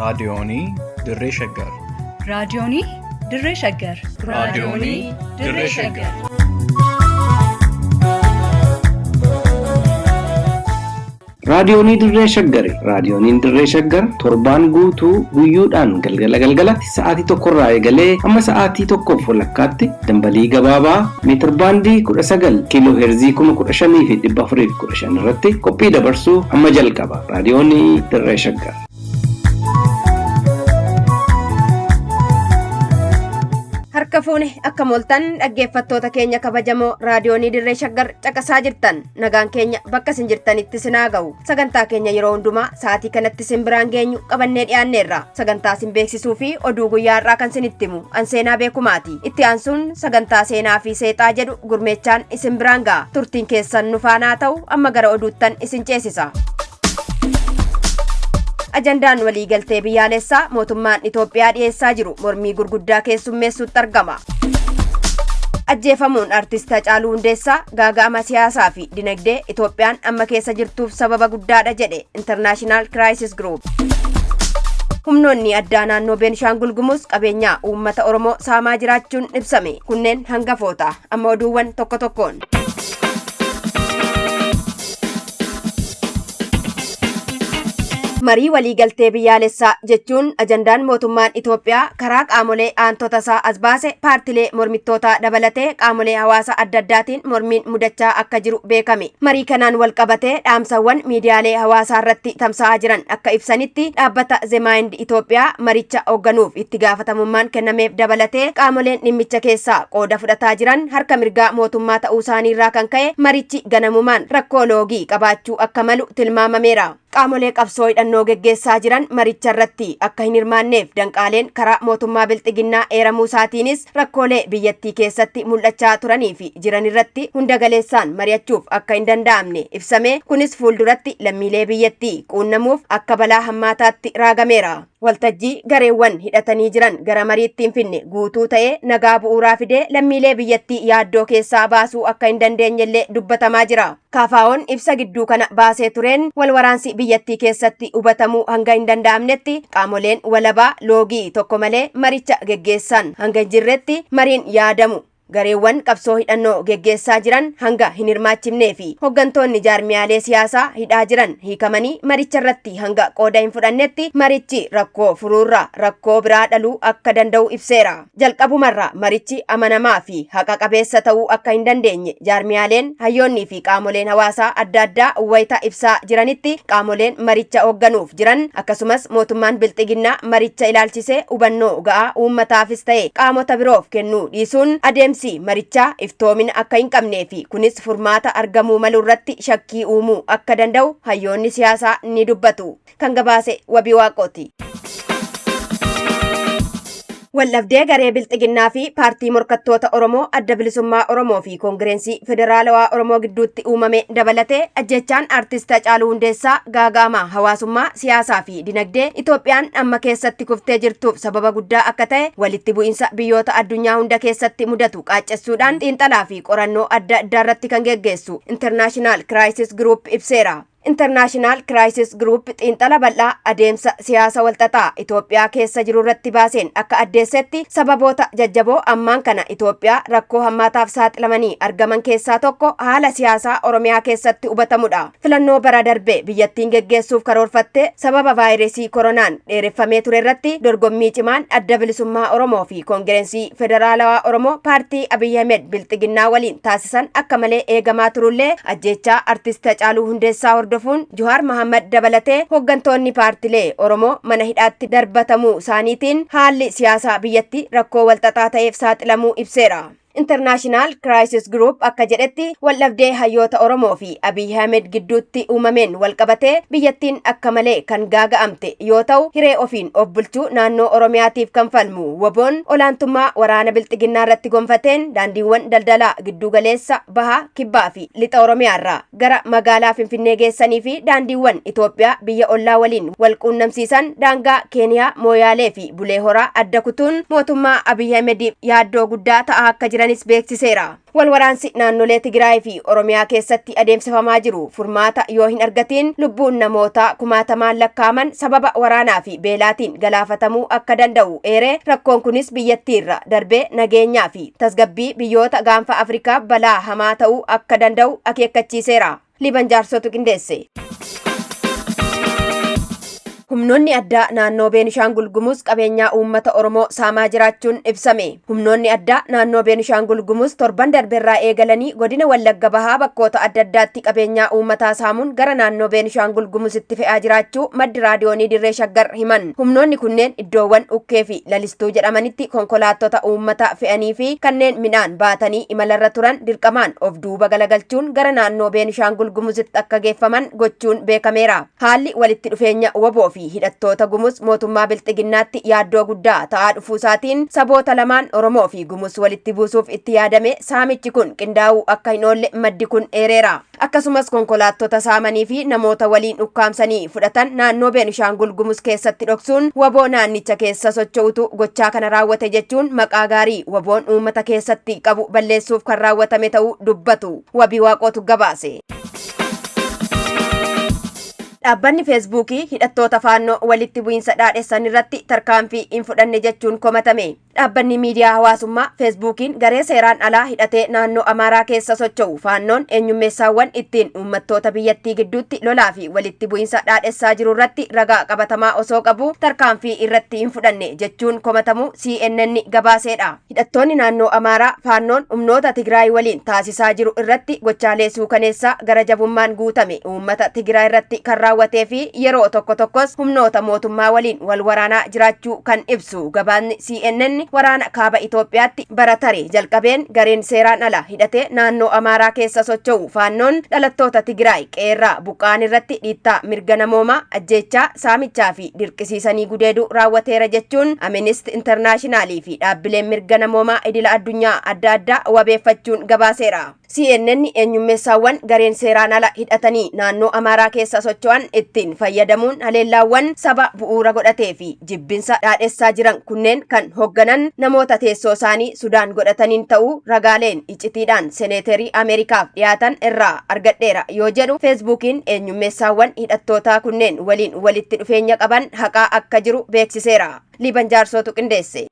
raadiyoonii Dirree Shaggar. raadiyoonii Dirree Shaggar. raadiyoonii Dirree Shaggar. Raadiyoonii Dirree Shaggar. Raadiyooniin Dirree Shaggar torbaan guutuu guyyoodhaan galgalatti sa'aatii tokkorraa eegalee amma sa'aatii tokkoof walakkaatti dambalii gabaabaa meetir baandii 19 kiiloo heerzii 15,415 irratti qophii dabarsuu amma jalqaba. Raadiyoonii Dirree Shaggar. Harka fuune akka moltan dhaggeeffattoota keenya kabajamoo raadiyoonii Dirree Shaggar caqasaa jirtan nagaan keenya bakka isin jirtanitti sinaa ga'u sagantaa keenya yeroo hundumaa sa'aatii kanatti isin biraan geenyu qabannee dhiyaanneerra sagantaa isin beeksisuu fi oduu guyyaa irraa kan isinitti himu anseenaa beekumaati itti aansuun sagantaa seenaa fi seexaa jedhu gurmeechaan isin biraan ga'a turtiin keessan nu faanaa ta'u amma gara oduuttan isin ceesisa. Ajandaan waliigaltee biyyaalessaa mootummaan Itoophiyaa dhiyeessaa jiru mormii gurguddaa keessummeessuutti argama. Ajjeefamuun artist Hacaaluu Hundeessaa gaaga'ama siyaasaa fi dinagdee Itoophiyaan amma keessa jirtuuf sababa guddaadha jedhe International Crisis Group. Humnoonni addaa naannoo Beenishaangul Gumuz qabeenyaa uummata Oromoo saamaa jiraachuun ibsame. Kunneen hangafoota. Amma oduuwwan tokko tokkoon. Marii waliigaltee biyyaalessaa jechuun ajandaan mootummaan Itoophiyaa karaa qaamolee aantota isaa as baase paartilee mormittootaa dabalatee qaamolee hawaasa adda addaatiin mormiin mudachaa akka jiru beekame. Marii kanaan wal qabatee dhaamsawwan miidiyaalee hawaasaa irratti tamsa'aa jiran akka ibsanitti dhaabbata Zemaayind Itoophiyaa maricha hoogganuuf itti gaafatamummaan kennameef dabalatee qaamoleen dhimmicha keessaa qooda fudhataa jiran harka mirgaa mootummaa ta'uu isaaniirraa kan ka'e marichi ganamumaan rakkoo loogii qabaachuu akka malu tilmaamameera. Qaamolee qabsoo hidhannoo geggeessaa jiran maricha irratti akka hin hirmaanneef danqaaleen karaa mootummaa bilxiginnaa eeramuu isaatiinis rakkoolee biyyattii keessatti mul'achaa turanii fi jiran irratti hunda galeessaan mari'achuuf akka hin danda'amne ibsame. Kunis fuulduratti lammiilee biyyattii quunnamuuf akka balaa hammaataatti raagameera. Waltajjii gareewwan hidhatanii jiran gara mariitti hin finne guutuu ta'ee nagaa bu'uuraa fidee lammiilee biyyattii yaaddoo keessaa baasuu akka hin dandeenyellee dubbatamaa jira. Kaafaa'oon ibsa gidduu kana baasee tureen walwaraansi biyyattii keessatti hubatamuu hanga hin danda'amnetti qaamoleen walabaa loogii tokko malee maricha geggeessan hanga hin jirretti mariin yaadamu. Gareewwan qabsoo hidhannoo geggeessaa jiran hanga hin hirmaachifnee fi hooggantoonni jaarmiyaalee siyaasaa hidhaa jiran hiikamanii maricha irratti hanga qooda hin fudhannetti marichi rakkoo furuurraa rakkoo biraa dhaluu akka danda'u ibseera. Jalqabumarraa marichi amanamaa fi haqa qabeessa ta'uu akka hin dandeenye jaarmiyaaleen hayyoonnii fi qaamoleen hawaasaa adda addaa wayita ibsaa jiranitti qaamoleen maricha hoogganuuf jiran akkasumas mootummaan bilxiginnaa maricha ilaalchisee hubannoo ga'aa uummataafis ta'e qaamota biroof kennuu dhiisuun adeemsa marichaa iftoomina akka hin qabnee fi kunis furmaata argamuu malu irratti shakkii uumuu akka danda'u hayyoonni siyaasaa ni dubbatu. Kan gabaase Wabii Waaqooti. Waldhabdee garee bilxiginnaa fi paartii morkattoota Oromoo adda bilisummaa Oromoo fi koongireensii federaalawaa Oromoo gidduutti uumame dabalatee ajjechaan artist Hacaaluu Hundeessaa gaaga'ama hawaasummaa siyaasaa fi dinagdee Itoophiyaan amma keessatti kuftee jirtuuf sababa guddaa akka ta'e walitti bu'iinsa biyyoota addunyaa hunda keessatti mudatu qaaccessuudhaan xiinxalaa fi qorannoo adda addaa irratti kan geggeessu International Crisis Group ibseera. International Crisis Group xiinxala bal'aa adeemsa siyaasa walxaxaa Itoophiyaa keessa jiru irratti baaseen akka addeessetti sababoota jajjaboo ammaan kana Itoophiyaa rakkoo hammaataaf saaxilamanii argaman keessaa tokko haala siyaasaa Oromiyaa keessatti hubatamudha. Filannoo bara darbe biyyattiin geggeessuuf karoorfattee sababa vaayirasii koronaan dheereffamee ture irratti dorgommii cimaan adda bilisummaa Oromoo fi koongireensii federaalawaa Oromoo paartii Abiyyi Ahmed bilxiginnaa waliin taasisan akka malee eegamaa turullee ajjechaa artist Hacaaluu Hundeessaa Johaar Mahammad dabalatee hooggantoonni paartilee Oromoo mana hidhaatti darbatamuu isaaniitiin haalli siyaasaa biyyattii rakkoo walxaxaa ta'eef saaxilamuu ibseera. International Crisis Group akka jedhetti waldhabdee hayyoota Oromoo fi Abiyyi Ahmed gidduutti uumameen walqabatee biyyattiin akka malee kan gaaga'amte yoo ta'u hiree ofiin of bulchuu naannoo Oromiyaatiif kan falmu WBO'n olaantummaa waraana bilxiginnaa irratti gonfateen daandiiwwan daldalaa giddugaleessa bahaa kibbaa fi lixa Oromiyaarraa gara magaalaa Finfinnee geessanii fi daandiiwwan Itoophiyaa biyya ollaa waliin wal quunnamsiisan daangaa Keeniyaa Mooyaalee fi Bulee Horaa adda kutuun mootummaa Abiyyi Ahmed yaaddoo guddaa ta'aa akka jiran jiranis beeksiseera. Walwaraansi naannolee Tigraay fi Oromiyaa keessatti adeemsifamaa jiru furmaata yoo hin argatiin lubbuun namoota kumaatamaan lakkaaman sababa waraanaa fi beelaatiin galaafatamuu akka danda'u eeree rakkoon kunis biyyattiirra darbee nageenyaa fi tasgabbii biyyoota gaanfa Afrikaa balaa hamaa ta'uu akka danda'u akeekkachiiseera. Liban Jaarsotu qindeesse. Humnoonni addaa naannoo Beenishaangul Gumuz qabeenyaa uummata Oromoo saamaa jiraachuun ibsame. Humnoonni addaa naannoo Beenishaangul Gumuz torban darbeerraa eegalanii godina Wallagga Bahaa bakkoota adda addaatti qabeenyaa uummataa saamuun gara naannoo Beenishaangul Gumuzitti fe'aa jiraachuu maddi raadiyoonii Dirree Shaggar himan. Humnoonni kunneen iddoowwan ukkee fi lalistuu jedhamanitti konkolaattota uummataa fe'anii fi kanneen midhaan baatanii imalarra turan dirqamaan of duuba galagalchuun gara naannoo Beenishaangul Gumuzitti akka geeffaman gochuun beekameera. Haalli walitti dhufeenya waboo fi hidhattoota Gumuz mootummaa Bilxiginnaatti yaaddoo guddaa ta'aa dhufuusaatiin saboota lamaan Oromoo fi Gumuz walitti buusuuf itti yaadame saamichi kun qindaa'uu akka hin oolle maddi kun eereera. Akkasumas konkolaattota saamanii fi namoota waliin ukkaamsanii fudhatan naannoo Beenishaangul Gumuz keessatti dhoksuun waboo naannicha keessa socho'utu gochaa kana raawwate jechuun maqaa gaarii waboon uummata keessatti qabu balleessuuf kan raawwatame ta'uu dubbatu. Wabii Waaqootu gabaase. Dhaabbanni Feesbuukii hidhattoota faannoo walitti bu'iinsa dhaadheessan irratti tarkaanfii hin fudhanne jechuun komatame. Dhaabbanni miidiyaa hawaasummaa Feesbuukiin garee seeraan alaa hidhatee naannoo Amaaraa keessa socho'u faannoon eenyummeessaawwan ittiin uummattoota biyyattii gidduutti lolaa fi walitti bu'iinsa dhaadheessaa jiru irratti ragaa qabatamaa osoo qabu tarkaanfii irratti hin fudhanne jechuun komatamu CNN gabaaseedha. Hidhattoonni naannoo Amaaraa faannoon humnoota Tigraay waliin taasisaa jiru irratti gochaalee suukaneessaa gara jabummaan guutame uummata Tigraay irratti kan raawwatee fi yeroo tokko tokkos humnoota mootummaa waliin wal waraanaa jiraachuu kan ibsu gabaasni CNN waraana kaaba Itoophiyaatti baratare jalqabeen gareen seeraan ala hidhatee naannoo Amaaraa keessa socho'u faannoon dhalattoota Tigraay qeerraa buqqaan irratti dhiittaa mirga namoomaa ajjeechaa saamichaa fi dirqisiisanii gudeeduu raawwateera jechuun Amnesty International fi dhaabbileen mirga namoomaa idila addunyaa adda addaa wabeeffachuun gabaaseera. CNN eenyummeessaawwan gareen seeraan ala hidhatanii naannoo Amaaraa keessa socho'an ittiin fayyadamuun haleellaawwan saba bu'uura godhatee fi jibbinsa dhaadheessaa jiran kunneen kan hoogganan namoota teessoo isaanii Sudaan godhataniin ta'uu ragaaleen icitiidhaan seneeterii Ameerikaaf dhiyaatan irraa argadheera yoo jedhu Feesbuukiin eenyummeessaawwan hidhattootaa kunneen waliin walitti dhufeenya qaban haqaa akka jiru beeksiseera. Liban Jaarsootu qindeesse.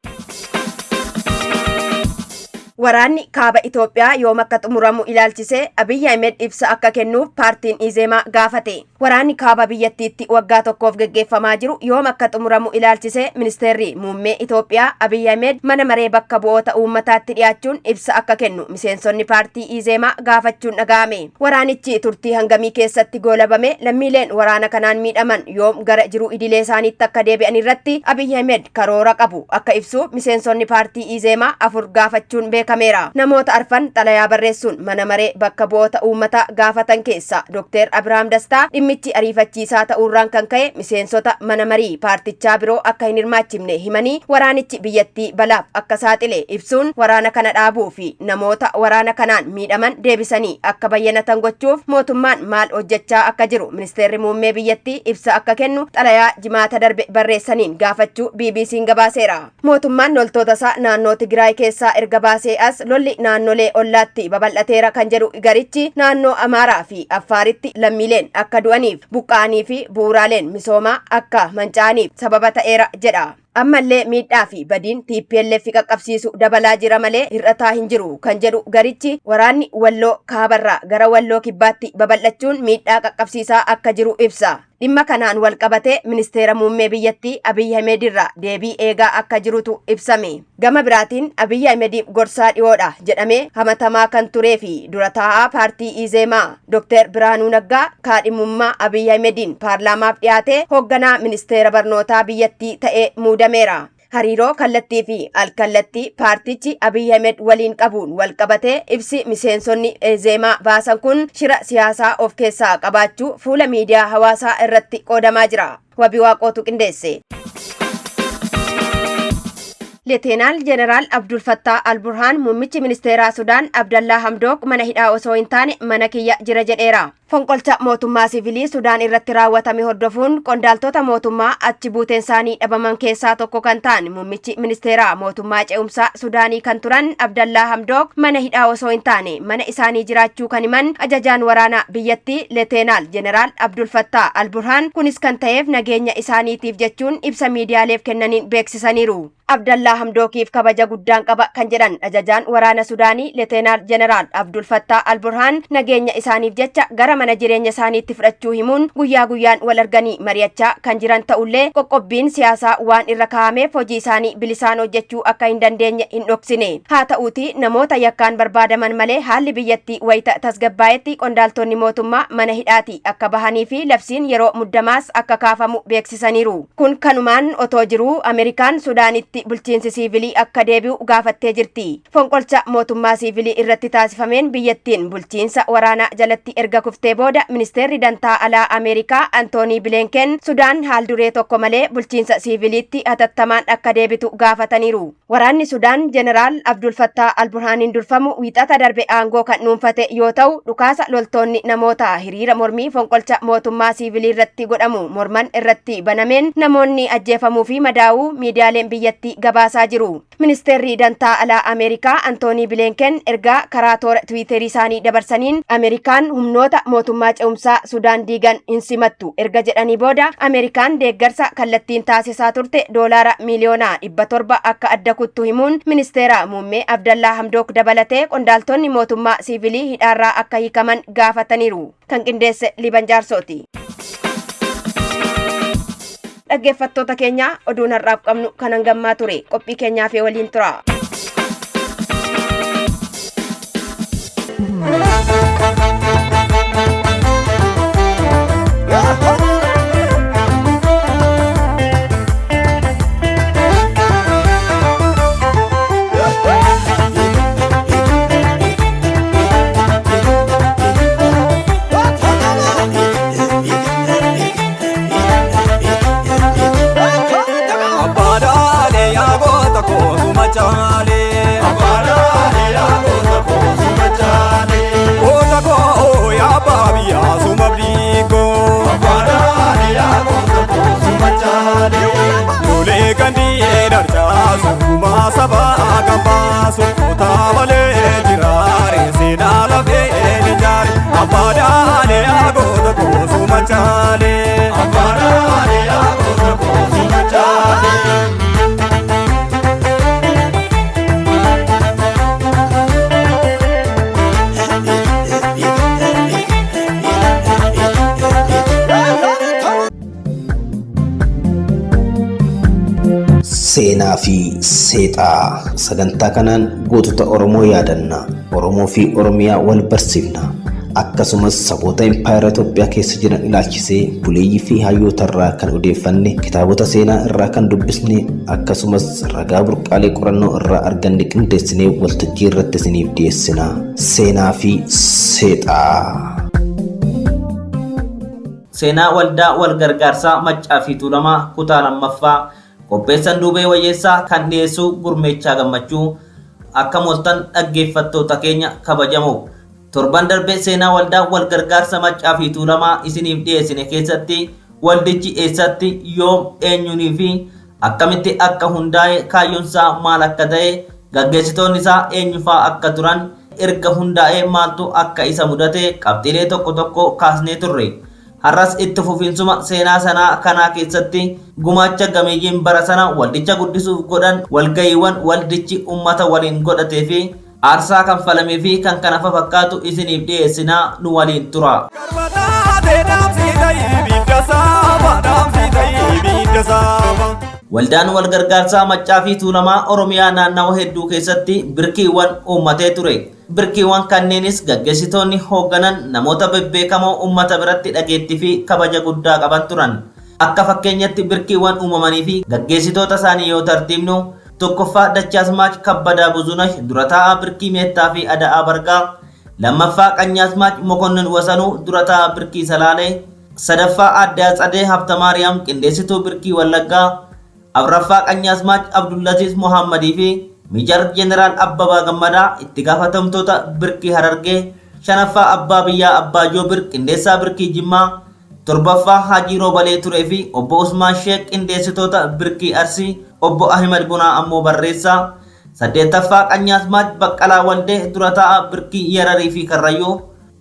Waraanni kaaba Itoophiyaa yoom akka xumuramu ilaalchisee Abiy Ahmed ibsa akka kennuuf paartiin Izeemaa gaafate. Waraanni kaaba biyyattiitti waggaa tokkoof geggeeffamaa jiru yoom akka xumuramu ilaalchisee ministeerri muummee Itoophiyaa Abiy Ahmed mana maree bakka bu'oota uummataatti dhiyaachuun ibsa akka kennu miseensonni paartii Izeemaa gaafachuun dhaga'ame. Waraanichi turtii hangamii keessatti goolabame lammiileen waraana kanaan miidhaman yoom gara jiruu idilee isaaniitti akka deebi'an irratti Abiy Ahmed karoora qabu akka ibsu miseensonni paartii Izeemaa afur gaafachuun beekameera. Namoota arfan xalayaa barreessuun mana maree bakka bu'oota uummataa gaafatan keessa Dr. Abrahaam Dastaa dhimmichi ariifachiisaa ta'uurraan kan ka'e miseensota mana marii paartichaa biroo akka hin hirmaachifne himanii waraanichi biyyattii balaaf akka saaxile ibsuun waraana kana dhaabuu fi namoota waraana kanaan miidhaman deebisanii akka bayyanatan gochuuf mootummaan maal hojjechaa akka jiru ministeerri muummee biyyattii ibsa akka kennu xalayaa jimaata darbe barreessaniin gaafachuu BBC'n gabaaseera. Mootummaan loltoota isaa naannoo Tigraay keessaa erga baasee as lolli naannolee ollaatti babal'ateera kan jedhu garichi naannoo Amaaraa fi Affaaritti lammiileen akka du'aniif buqqaanii fi bu'uuraaleen misoomaa akka manca'aniif sababa ta'eera jedha. Ammallee miidhaa fi badiin TPLF qaqqabsiisu dabalaa jira malee hir'ataa hin jiru kan jedhu garichi waraanni Walloo kaabarraa gara Walloo kibbaatti babal'achuun miidhaa qaqqabsiisaa akka jiru ibsa. Dhimma kanaan wal qabatee ministeera muummee biyyattii Abiy Ahmed irraa deebii eegaa akka jirutu ibsame. Gama biraatiin Abiy Ahmediif gorsaa dhiyoodha jedhamee hamatamaa kan turee fi dura taa'aa paartii Izeemaa Dr. Biraanuu Naggaa kaadhimummaa Abiy Ahmediin paarlaamaaf dhiyaatee hoogganaa ministeera barnootaa biyyattii ta'ee muudameera. Hariiroo kallattii fi alkallattii paartichi Abiy Ahmed waliin qabuun wal qabatee ibsi miseensonni Izeemaa baasan kun shira siyaasaa of keessaa qabaachuu fuula miidiyaa hawaasaa irratti qoodamaa jira. Wabii Waaqootu qindeesse. Leeteenaal Jeneraal Abdul Fattah Al-Burhaan muummichi ministeeraa Sudaan Abdallaa Hamdook mana hidhaa osoo hin taane mana kiyya jira jedheera. Fonqolcha mootummaa siviilii Sudaan irratti raawwatame hordofuun qondaaltota mootummaa achi buuteen isaanii dhabaman keessaa tokko kan ta'an muummichi ministeeraa mootummaa ce'umsaa Sudaanii kan turan Abdallaa Hamdook mana hidhaa osoo hin taane mana isaanii jiraachuu kan himan ajajaan waraanaa biyyattii Leeteenaal Jeneraal Abdul Fattah Al-Burhaan kunis kan ta'eef nageenya isaaniitiif jechuun ibsa miidiyaaleef kennaniin beeksisaniiru. Abdallaa Hamdookiif kabaja guddaan qaba kan jedhan ajajaan waraana Sudaanii Leeteenaal Jeneraal Abdul Fattah Al-Burhaan nageenya isaaniif jecha gara mana jireenya isaaniitti fudhachuu himuun guyyaa guyyaan wal arganii mari'achaa kan jiran ta'ullee qoqqobbiin siyaasaa waan irra kaa'ameef hojii isaanii bilisaan hojjechuu akka hin dandeenye hin dhoksine. Haa ta'uuti namoota yakkaan barbaadaman malee haalli biyyattii wayita tasgabbaa'etti qondaaltonni mootummaa mana hidhaatii akka bahanii fi labsiin yeroo muddamaas akka kaafamu beeksisaniiru. Kun kanumaan otoo jiruu Ameerikaan Sudaanitti bulchiinsi siivilii akka deebi'u gaafattee jirti. Fonqolcha mootummaa siivilii irratti taasifameen biyyattiin bulchiinsa waraanaa jalatti erga kuftee booda ministeerri dantaa alaa Ameerikaa Antoonii Bilinken Sudaan haal duree tokko malee bulchiinsa siiviliitti hatattamaan akka deebitu gaafataniiru. Waraanni Sudaan Jeneraal Abdul Fattah Al-Burhaaniin durfamu wiixata darbe aangoo kan dhuunfate yoo ta'u dhukaasa loltoonni namoota hiriira mormii fonqolcha mootummaa siivilii irratti godhamu morman irratti banameen namoonni ajjeefamuu fi madaa'uu miidiyaaleen biyyattii gabaasaa jiru. Ministeerri dantaa alaa Ameerikaa Antoonii Bilinken ergaa karaa toora Tiwiiterii isaanii dabarsaniin Ameerikaan humnoota mootummaa ce'umsaa Sudaan diigan hin simattu erga jedhanii booda Ameerikaan deeggarsa kallattiin taasisaa turte doolaara miliyoona 700 akka adda kuttu himuun ministeera muummee Abdallaa Hamdook dabalatee qondaaltonni mootummaa siivilii hidhaarraa akka hiikaman gaafataniiru. Kan qindeesse Liban Jaarsooti. Dhaggeeffattoota keenya oduun har'aaf qabnu kan hangammaa ture qophii keenyaaf waliin tura. Seenaa fi seexaa sagantaa kanaan gootota Oromoo yaadanna. Oromoo fi Oromiyaa wal barsiifna. Akkasumas saboota impaayera Itoophiyaa keessa jiran ilaalchisee buleeyyii fi hayyoota irraa kan odeeffanne, kitaabota seenaa irraa kan dubbisne, akkasumas ragaa burqaalee qorannoo irraa arganne qindeessinee waltajjii irratti isiniif dhiyeessina. Seenaa fi seexaa. Seenaa waldaa wal gargaarsaa Maccaa fi Tuulamaa kutaa lammaffaa qopheessan Duubee Wayyeessaa kan dhiyeessu Gurmeechaa Gammachuu. Akka mooltan dhaggeeffattoota keenya kabajamoo. Torban darbe seenaa waldaa wal gargaarsa Maccaa fi Tuulamaa isiniif dhiyeessine keessatti waldichi eessatti yoom eenyunii fi akkamitti akka hundaa'e kaayyoonsaa maal akka ta'e gaggeessitoonni isaa eenyufaa akka turan erga hundaa'e maaltu akka isa mudate qabxiilee tokko tokko kaasnee turre. Har'as itti fufinsuma seenaa sanaa kanaa keessatti gumaacha gameeyyiin bara sana waldicha guddisuuf godhan walgayiiwwan waldichi ummata waliin godhatee fi aarsaa kan falamee fi kan kana fakkaatu isiniif dhiyeessinaa nu waliin tura. Waldaan wal gargaarsaa Maccaa fi Tuulamaa Oromiyaa naannawa hedduu keessatti birkiiwwan uummatee ture. Birkiiwwan kanneenis gaggeessitoonni hoogganan namoota bebbeekamoo uummata biratti dhageettii fi kabaja guddaa qaban turan. Akka fakkeenyatti birkiiwwan uumamanii fi gaggeessitoota isaanii yoo tartiibnu tokkoffaa Dachaasmaach Kabbadaa Buzunash dura taa'aa birkii Meettaa fi Ada'aa Bargaa, lammaffaa Qanyaasmaach Mokonnin Wasanuu dura taa'aa birkii Salaalee, sadaffaa Aadde Atsadee Habtamaariyaam qindeessituu birkii Wallaggaa, afraffaa Qanyaasmaach Abdullaziz Muhammadii fi Mijar Jeneraal Abbabaa Gammadaa itti gaafatamtoota birkii Harargee, shanaffaa abbaa biyyaa abbaa joobir qindeessaa birkii jimmaa torbaffaa hajii roobalee turee fi obbo Usmaan Sheek qindeessitoota birkii arsii obbo Ahmed Bunaa ammoo barreessaa saddeettaffaa qanyaasmaach baqqalaa waldee dura taa'aa birkii yararii fi karrayyuu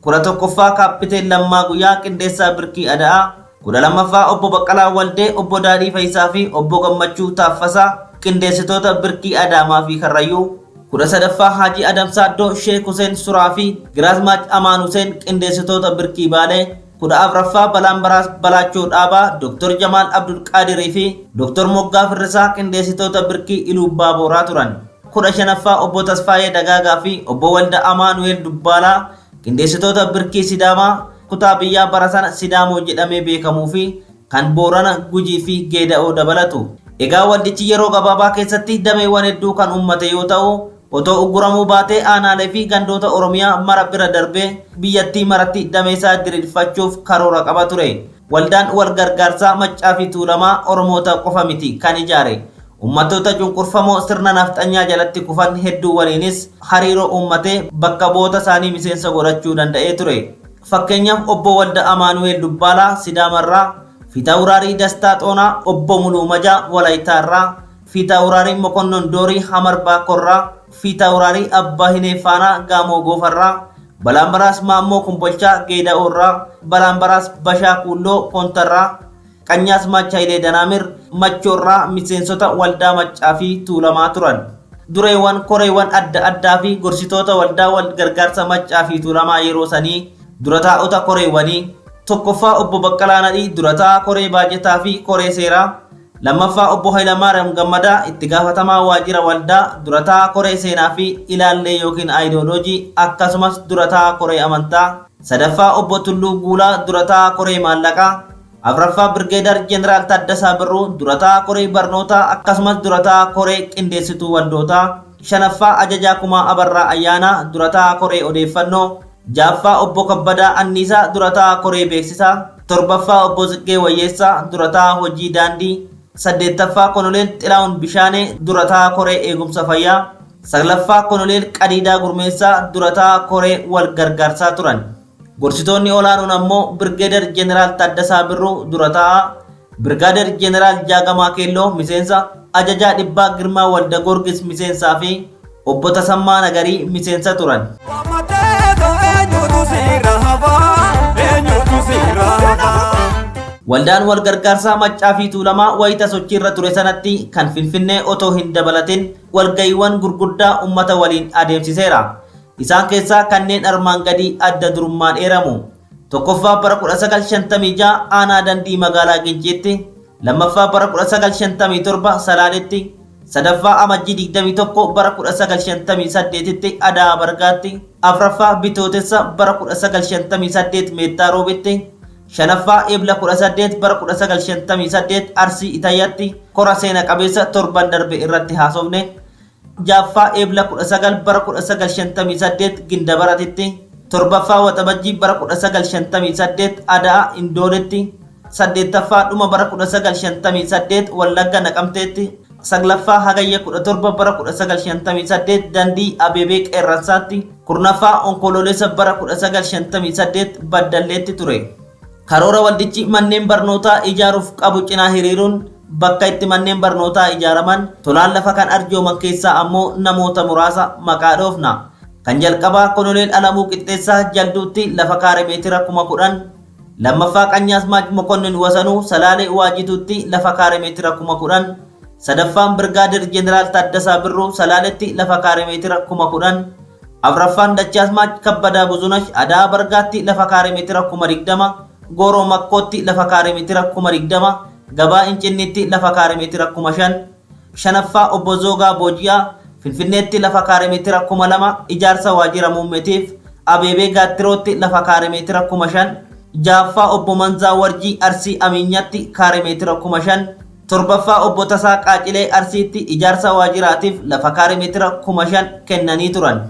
11ffaa kaappiteen lammaa guyyaa qindeessaa birkii ada'aa 12ffaa obbo baqqalaa waldee obbo daadhii faayisaa fi obbo gammachuu taaffasaa qindeessitoota birkii adaamaa fi karrayyuu 13ffaa hajii adamsaa addoo sheek huseen suraa fi giraazmaach amaan huseen qindeessitoota birkii baalee 14ffaa balaan baraas balaachoo dhaabaa Dr. Jamaal Abdul Qaadirii fi Dr. Moggaa Firrisaa qindeessitoota birkii iluubbaa booraa turan 15ffaa obbo Tasfaayee Dagaagaa fi obbo Walda Amaanu'eel Dubbaalaa qindeessitoota birkii Sidaamaa kutaa biyyaa bara sana Sidaamoo jedhamee beekamuu fi kan Boorana Gujii fi Geeda'oo dabalatu. Egaa waldichi yeroo gabaabaa keessatti dameewwan hedduu kan uummate yoo ta'u otoo uguramuu baatee aanaalee fi gandoota Oromiyaa mara bira darbee biyyattii maratti dameesaa diriirfachuuf karoora qaba ture. Waldaan wal gargaarsaa Maccaa fi Tuulamaa Oromoota qofa miti kan ijaare. Uummattoota cunqurfamoo sirna nafxanyaa jalatti kufan hedduu waliinis hariiroo uummatee bakka bu'oota isaanii miseensa godhachuu danda'ee ture. Fakkeenyaaf obbo Walda Amaanu'eel Dubbaalaa Sidaamarraa, Fiitaawuraarii Dastaa Xoonaa obbo Muluu Majaa Walayitaarraa, Fiitaawuraarii Mokonnon Doorii Hamarbaa Korraa, Fiitaawuraarii Abbaa Hineeffaanaa Gaamoo Goofarraa, Balaambaraas Maammoo Kumbolchaa Geeda'oorraa, Balaambaraas Bashaa Kuulloo Pontarraa, Qanyaasmaach Hayilee Danaamir Machoorraa miseensota waldaa Maccaa fi Tuulamaa turan. Dureewwan koreewwan adda addaa fi gorsitoota waldaa wal gargaarsa Maccaa fi Tuulamaa yeroo sanii dura taa'ota koreewwanii tokkoffaa obbo Baqqalaa Nadhii dura taa'aa koree baajetaa fi koree seeraa, lammaffaa obbo Hayilamaariyaam Gammadaa itti gaafatamaa waajjira waldaa dura taa'aa koree seenaa fi ilaallee yookiin aayidooloojii akkasumas dura taa'aa koree amantaa, sadaffaa obbo Tulluu Guulaa dura taa'aa koree maallaqaa, afraffaa Birgeedar Jeneraal Taaddasaa Birruu dura taa'aa koree barnootaa akkasumas dura taa'aa koree qindeessituu waldootaa, shanaffaa Ajajaa Kumaa Abarraa Ayyaanaa dura taa'aa koree odeeffannoo, jaaffaa obbo Kabbadaa Anniisaa dura taa'aa koree beeksisaa, torbaffaa obbo Ziqqee Wayyeessaa dura taa'aa hojii daandii, saddeettaffaa Konoleel Xilaa'uun Bishaanee dura taa'aa koree eegumsa fayyaa, saglaffaa Konoleel Qadiidaa Gurmeessaa dura taa'aa koree wal gargaarsaa turan. Gorsitoonni olaanoon ammoo Birgeedar Jeneraal Taaddasaa Birruu dura taa'aa, Birgaadeer Jeneraal Jaagamaa Keelloo miseensa, Ajajaa Dhibbaa Girmaa Walda Goorgis miseensaa fi obbo Tasammaa Nagarii miseensa turan. Waldaan wal gargaarsaa Maccaa fi Tuulamaa wayita sochiirra ture sanatti kan Finfinnee otoo hin dabalatin walgayiiwwan gurguddaa uummata waliin adeemsiseera. Isaan keessaa kanneen armaan gadii adda durummaan eeramu. Tokkoffaa bara 1956 aanaa dandii magaalaa Ginciitti, lammaffaa bara 1957 Salaaletti, sadaffaa amajjii 21 bara 1958tti Adaa Bargaatti, afraffaa bitootessa bara 1958 Meettaa Roobitti, shanaffaa eebla 18 bara 1958 Arsii Itaayyaatti kora seena qabeessa torban darbe irratti haasofne, jaaffaa eebla 19 bara 1958 Gindabaratitti, torbaffaa waxabajjii bara 1958 Adaa Indoonetti, saddeettaffaa dhuma bara 1958 Wallagga Naqamteetti, saglaffaa hagayya 17 bara 1958 Dandii Abeebee Qeerransaatti, kurnaffaa onkoloolessa bara 1958 Baddalleetti ture. Karoora waldichi manneen barnootaa ijaaruuf qabu cinaa hiriiruun bakka itti manneen barnootaa ijaaraman tolaan lafa kan arjooman keessaa ammoo namoota muraasa maqaa dhoofna. Kan jalqabaa Konoleel Alamuu Qixxeessaa Jalduutti lafa kaaree meetira 10,000, lammaffaa Qanyaasmaach Mokonnin Wasanuu Salaalee Waajituutti lafa kaaree meetira 10,000, sadaffaan Birgaadeer Jeneraal Taaddasaa Birruu Salaaletti lafa kaaree meetira 10,000, afraffaan Dachaasmaach Kabbadaa Buzunash Adaa Bargaatti lafa kaaree meetira 20,000, Gooroo Makkootti lafa kaaree meetira 20,000, Gabaa Incinniitti lafa kaaree meetira 5,000, shanaffaa Obbo Zoogaa Booji'aa Finfinneetti lafa kaaree meetira 2,000 ijaarsa waajjira muummeetiif, Abeebee Gaattirootti lafa kaaree meetira 5,000, jaaffaa Obbo Manzaa Warjii Arsii Amiinyaatti kaaree meetira 5,000, torbaffaa Obbo Tasaa Qaacilee Arsiitti ijaarsa waajjiraatiif lafa kaaree meetira 5,000 kennanii turan.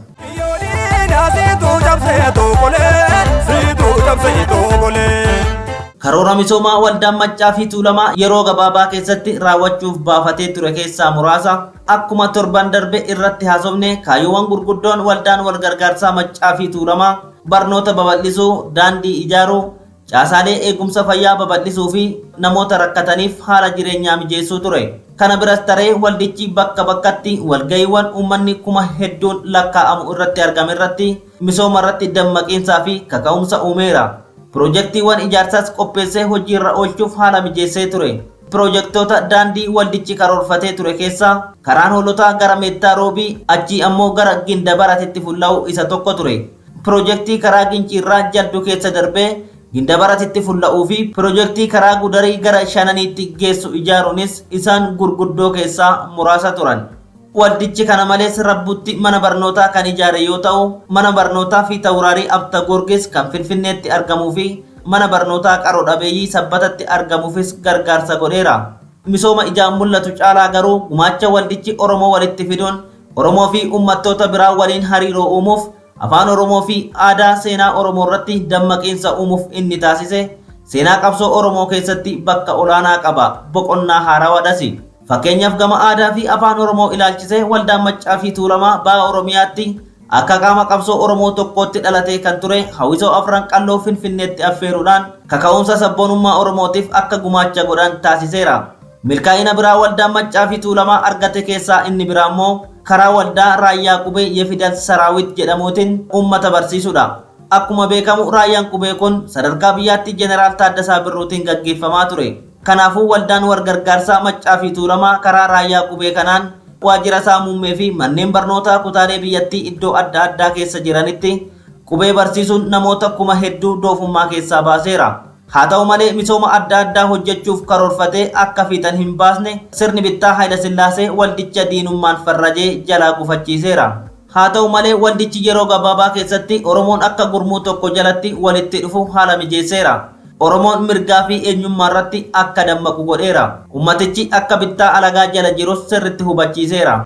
Karoora misoomaa waldaan Maccaa fi Tuulamaa yeroo gabaabaa keessatti raawwachuuf baafatee ture keessaa muraasa akkuma torban darbe irratti haasofne kaayyoowwan gurguddoon waldaan wal gargaarsaa Maccaa fi Tuulamaa barnoota babal'isuu, daandii ijaaruu, caasaalee eegumsa fayyaa babal'isuu fi namoota rakkataniif haala jireenyaa mijeessuu ture. Kana biras taree waldichi bakka bakkatti walga'iiwwan uummanni kuma hedduun lakkaa'amu irratti argame irratti misooma irratti dammaqiinsaa fi kaka'umsa uumeera. Piroojeektiiwwan ijaarsaas qopheessee hojiirra oolchuuf haala mijeessee ture. Piroojeektoota daandii waldichi karoorfatee ture keessaa karaan hoolotaa gara Meettaa Roobii achii ammoo gara Gindabaratitti fulla'u isa tokko ture. Piroojeektii karaa Ginciirraa Jalduu keessa darbee Gindabaratitti fulla'uu fi piroojeektii karaa Gudarii gara Shananiitti geessu ijaaruunis isaan gurguddoo keessaa muraasa turan. Waldichi kana malees Rabbutti mana barnootaa kan ijaare yoo ta'u, mana barnootaa fi Tawuraarii Abta Gorgis kan Finfinneetti argamuu fi mana barnootaa Qaroo Dhabeeyyii Sabbatatti argamuufis gargaarsa godheera. Misooma ijaan mul'atu caalaa garuu gumaacha waldichi Oromoo walitti fiduun Oromoo fi uummattoota biraa waliin hariiroo uumuuf afaan Oromoo fi aadaa seenaa Oromoo irratti dammaqiinsa uumuuf inni taasise seenaa qabsoo Oromoo keessatti bakka olaanaa qaba. Boqonnaa haarawaadhasi. Fakkeenyaaf gama aadaa fi afaan Oromoo ilaalchisee waldaan Maccaa fi Tuulamaa baha Oromiyaatti akka qaama qabsoo Oromoo tokkootti dhalatee kan ture hawwisoo afran qalloo Finfinneetti affeeruudhaan kaka'umsa sabboonummaa Oromootiif akka gumaacha godhan taasiseera. Milkaa'ina biraa waldaan Maccaa fi Tuulamaa argate keessaa inni biraa immoo karaa waldaa Raayyaa Qubee Yefidal Saraawit jedhamuutiin uummata barsiisudha. Akkuma beekamu Raayyaan Qubee kun sadarkaa biyyaatti Jeneraal Taaddasaa Birruutiin gaggeeffamaa ture. Kanaafuu waldaan wal gargaarsaa Maccaa fi Tuulamaa karaa Raayyaa Qubee kanaan waajjira isaa muummee fi manneen barnootaa kutaalee biyyattii iddoo adda addaa keessa jiranitti qubee barsiisuun namoota kuma hedduu doofummaa keessaa baaseera. Haa ta'u malee misooma adda addaa hojjechuuf karoorfatee akka fiixan hin baasne sirni bittaa Hayila Sillaasee waldicha diinummaan farrajee jalaa gufachiiseera. Haa ta'u malee waldichi yeroo gabaabaa keessatti Oromoon akka gurmuu tokko jalatti walitti dhufu haala mijeesseera. Oromoon mirgaa fi eenyummaa irratti akka dammaqu godheera. Ummatichi akka bittaa alagaa jala jirus sirritti hubachiiseera.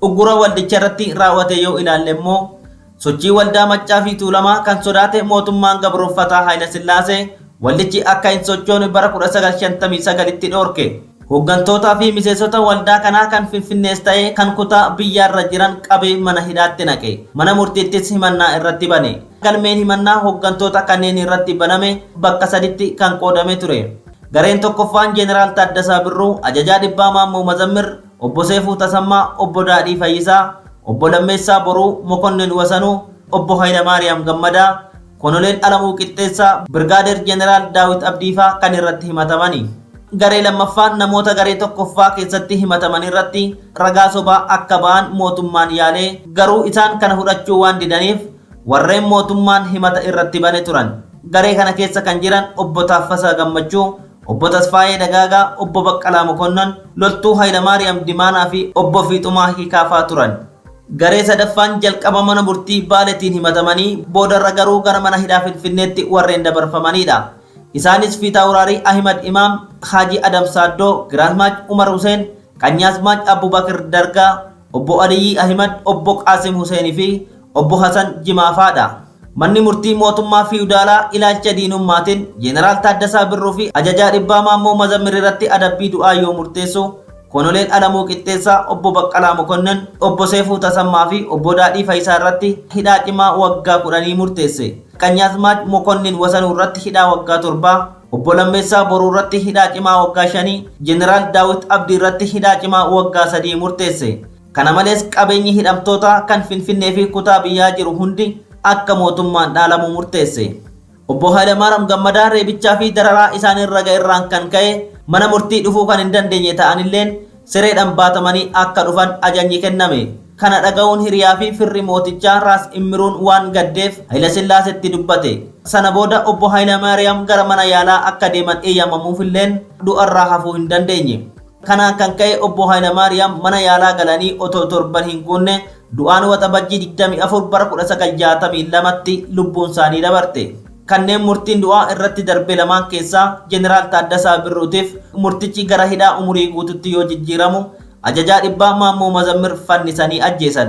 Uggura waldicha irratti raawwate yoo ilaalle immoo sochii waldaa Maccaa fi Tuulamaa kan sodaate mootummaan gabroonfataa Hayila Sillaasee waldichi akka hin sochoone bara 1959tti dhoorke. Hoggantootaa fi miseensota waldaa kanaa kan Finfinnees ta'ee kan kutaa biyyaarra jiran qabee mana hidhaatti naqe. Mana murtiittis himannaa irratti bane. Galmeen himannaa hoggantoota kanneen irratti baname bakka saditti kan qoodame ture. Gareen tokkoffaan Jeneraal Taaddasaa Birruu, Ajajaa Dhibbaa Maammoo Mazammir, Obbo Seefuu Tasammaa, Obbo Daadhii Fayyisaa, Obbo Lammeessaa Boruu, Mokonnin Wasanuu, Obbo Hayilamaariyaam Gammadaa, Konoleel Alamuu Qixxeessaa, Birgaadeer Jeneraal Daawit Abdiifaa kan irratti himatamani. Garee lammaffaan namoota garee tokkoffaa keessatti himataman irratti ragaa sobaa akka ba'an mootummaan yaalee garuu isaan kana fudhachuu waan didaniif warreen mootummaan himata irratti bane turan. Garee kana keessa kan jiran Obbo Taaffasaa Gammachuu, Obbo Tasfaayee Dagaagaa, Obbo Baqqalaa Mokonnon, Loltuu Hayilamaariyaam Dimaanaa fi Obbo Fiixumaa Hikaafaa turan. Garee sadaffaan jalqaba mana murtii Baaleetiin himatamanii boodarra garuu gara mana hidhaa Finfinneetti warreen dabarfamanidha. Isaanis Fiixaawuraarii Ahimad Imaam, Haji Adam Saaddoo, Giraazmaach Umar Huseen, Qanyaasmaach Abubakir Dargaa, Obbo Aliyyi Ahimad, Obbo Qaasim Huseenii fi Obbo Hasan Jimaafaadha. Manni murtii mootummaa fiiwudaalaa ilaalcha diinummaatiin Jeneraal Taaddasaa Birruu fi Ajajaa Dhibbaa Maammoo Mazammir irratti adabbii du'aa yoo murteessu Konoleel Alamuu Qixxeessaa, Obbo Baqqalaa Mokonnon, Obbo Seefuu Tasammaa fi Obbo Daadhii Fayyisaa irratti hidhaa cimaa waggaa 10 murteesse. Qanyaasmaach Mokonnin Wasanuu irratti hidhaa waggaa 7, Obbo Lammeessaa Boruu irratti hidhaa cimaa waggaa 5, Jeneraal Daawit Abdii irratti hidhaa cimaa waggaa 3 murteesse. Kana malees qabeenyi hidhamtoota kan Finfinnee fi kutaa biyyaa jiru hundi akka mootummaan dhaalamu murteesse. Obbo Hayilamaariyaam Gammadaa reebichaa fi dararaa isaan irra ga'eerraan kan ka'e mana murtii dhufuu kan hin dandeenye ta'anilleen sireedhaan baatamanii akka dhufan ajajni kenname. Kana dhaga'uun hiriyaa fi firri mootichaa Raas Immiruun waan gaddeef Hayila Sillaaseetti dubbate. Sana booda Obbo Hayilamaariyaam gara mana yaalaa akka deeman eeyyamamuufilleen du'arraa hafuu hin dandeenye. Kanaan kan ka'e Obbo Hayilamaariyaam mana yaalaa galanii otoo torban hin guunne du'aan waxabajjii 24 bara 1962tti lubbuun isaanii dabarte. Kanneen murtiin du'aa irratti darbe lamaan keessaa Jeneraal Taaddasaa Birruutiif murtichi gara hidhaa umurii guututti yoo jijjiiramu Ajajaa Dhibbaa Maammoo Mazammir fannisanii ajjeesan.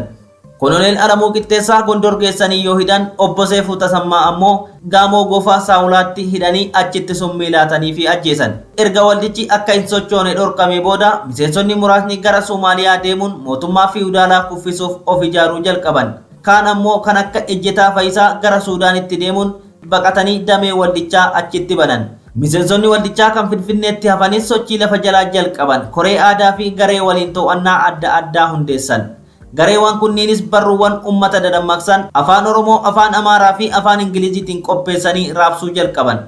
Koloneel Alamuu Qixxeessaa Gondor geessanii yoo hidhan obbo Seefuu Tasammaa ammoo Gaamoo Gofaa Saawulaatti hidhanii achitti summii laatanii fi ajjeesan. Erga waldichi akka hin sochoone dhorkamee booda miseensonni muraasni gara Somaaliyaa deemuun mootummaa fiiwudaalaa kuffisuuf of ijaaruu jalqaban. Kaan ammoo kan akka Ejjetaa Fayisaa gara Suudaanitti deemuun baqatanii damee waldichaa achitti banan. Miseensonni waldichaa kan Finfinneetti hafanis sochii lafa jalaa jalqaban koree aadaa fi garee waliin to'annaa adda addaa hundeessan. Gareewwan kunniinis barruuwwan ummata dadammaqsan afaan Oromoo, afaan Amaaraa fi afaan Ingiliziitiin qopheessanii raabsuu jalqaban.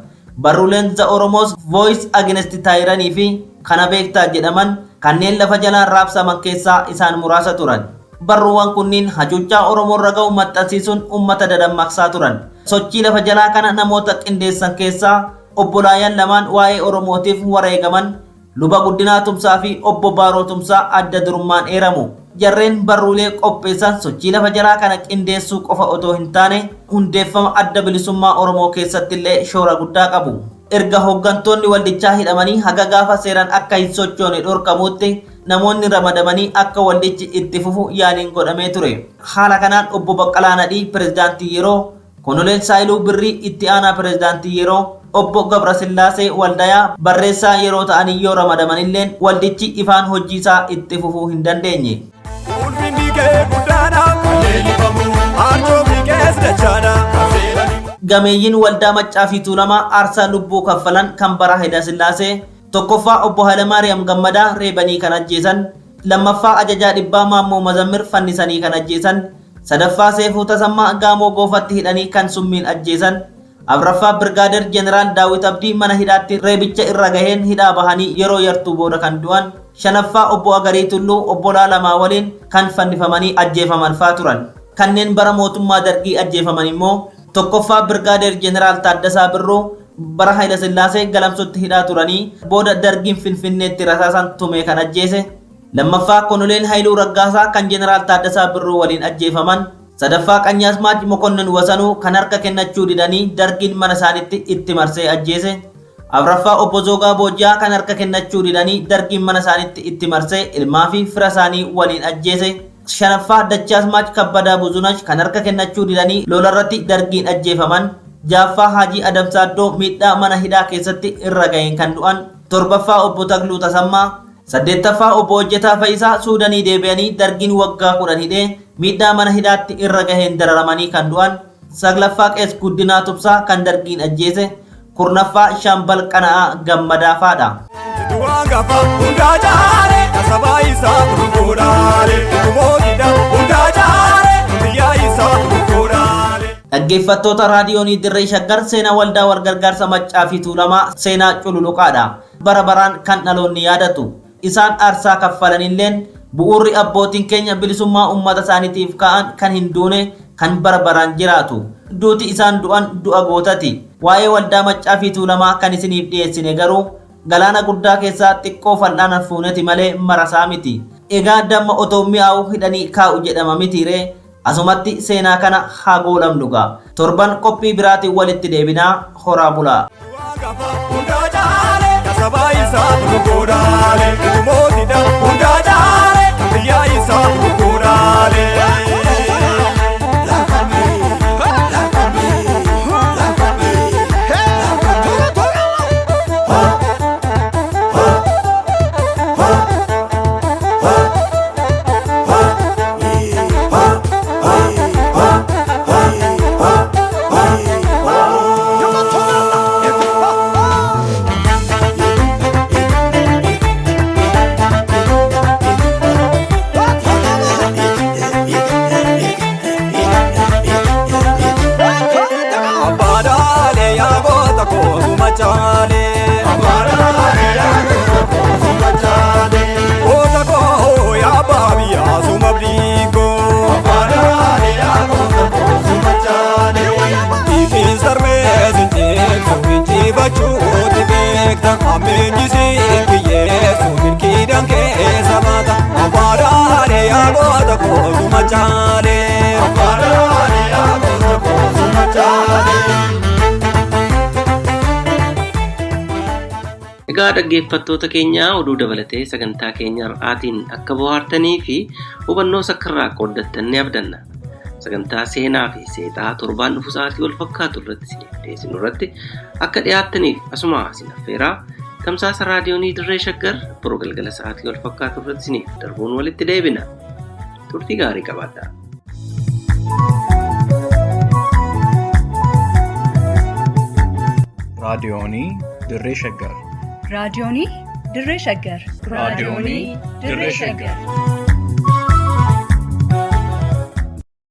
Barruuleen The Oromo's Voice Against Tyranny fi kana beektaa jedhaman kanneen lafa jalaan raabsaman keessaa isaan muraasa turan. Barruuwwan kunniin hacuuccaa Oromoorra ga'u maxxansiisuun ummata dadammaqsaa turan. Sochii lafa jalaa kana namoota qindeessan keessaa obbolaayan lamaan waa'ee Oromootiif wareegaman Luba Guddinaa Tumsaa fi obbo Baaroo Tumsaa adda durummaan eeramu. Jarreen barruulee qopheessan sochii lafa jalaa kana qindeessuu qofa otoo hin taane hundeeffama adda bilisummaa Oromoo keessatti illee shoora guddaa qabu. Erga hooggantoonni waldichaa hidhamanii haga gaafa seeraan akka hin sochoone dhorkamuutti namoonni ramadamanii akka waldichi itti fufu yaaliin godhamee ture. Haala kanaan obbo Baqqalaa Nadhii pirezidaantii yeroo, Koloneel Saayiluu Birrii itti aanaa pirezidaantii yeroo, obbo Gabrasillaasee Waldayaa barreessaa yeroo ta'anii yoo ramadamanilleen waldichi ifaan hojiisaa itti fufuu hin dandeenye. Gameeyyiin waldaa Maccaa fi Tuulamaa aarsaa lubbuu kaffalan kan bara Hayila Sillaasee tokkoffaa obbo Hayilamaariyaam Gammadaa reebanii kan ajjeesan, lammaffaa ajajaa dhibbaa Maammoo Mazammir fannisanii kan ajjeesan, sadaffaa Seefuu Tasammaa Gaamoo Goofatti hidhanii kan summiin ajjeesan, Afraffaa Birgaadeer Jeneraal Daawit Abdii mana hidhaatti reebicha irra gaheen hidhaa bahanii yeroo yartuu booda kan du'an, shanaffaa obbo Agarii Tulluu obbolaa lamaa waliin kan fannifamanii ajjeefaman faa turan. Kanneen bara mootummaa Dargii ajjeefaman immoo tokkoffaa Birgaadeer Jeneraal Taaddasaa Birruu bara Hayila Sillaasee galamsutti hidhaa turanii booda Dargiin Finfinneetti rasaasan tumee kan ajjeese, lammaffaa Koloneel Haayiluu Raggaasaa kan Jeneraal Taaddasaa Birruu waliin ajjeefaman, sadaffaa Qanyaasmaach Mokonnin Wasanuu kan harka kennachuu didanii Dargiin mana isaanitti itti marsee ajjeese, afraffaa obbo Zoogaa Boojjaa kan harka kennachuu didanii Dargiin mana isaanitti itti marsee ilmaa fi fira isaanii waliin ajjeese, shanaffaa Dachaasmaach Kabbadaa Buzunash kan harka kennachuu didanii lolarratti Dargiin ajjeefaman, jaaffaa Haajii Adamsaaddoo miidhaa mana hidhaa keessatti irra ga'een kan du'an, torbaffaa obbo Tagluu Tasammaa, saddeettaffaa obbo Hojjetaa Fayisaa Suudanii deebi'anii Dargiin waggaa 10 hidhee miidhaa mana hidhaatti irra gaheen dararamanii kan du'an, saglaffaa Qees Guddinaa Tubsaa kan Dargiin ajjeese, kurnaffaa Shaambal Qana'aa Gammadaa faadha. Dhaggeeffattoota raadiyoonii Dirree Shaggar seenaa waldaa walgargaarsa Maccaa fi Tuulamaa seenaa cululuqaadha. Bara baraan kan dhaloonni yaadatu. Isaan aarsaa kaffalanilleen bu'uurri abbootiin keenya bilisummaa uummata isaaniitiif ka'an kan hin duune kan bara baraan jiraatu. Duuti isaan du'an du'a gootati. Waa'ee waldaa Maccaa fi Tuulamaa kan isiniif dhiyeessine garuu galaana guddaa keessaa xiqqoo fal'aana fuuneti malee marasaa miti. Egaa damma otoo mi'aawu hidhanii kaa'u jedhama mitiiree asumatti seenaa kana haa goolabnugaa. Torban qophii biraatiin walitti deebinaa horaa bulaa. dhaggeeffattoota keenya oduu dabalatee sagantaa keenya har'aatiin akka bohaartanii fi hubannoo sakkarraa qooddattan ni abdanna. Sagantaa seenaa fi seexaa torbaan dhufu sa'aatii wal fakkaatu irratti isiniif dhiyeessinu irratti akka dhiyaattaniif asuma isin affeeraa tamsaasa raadiyoonii Dirree Shaggar boruu galgala sa'aatii wal fakkaatu irratti isiniif darbuun walitti deebina. Turtii gaarii qabaadhaa. raadiyoonii Dirree Shaggar. raadiyoonii Dirree Shaggar. raadiyoonii Dirree Shaggar.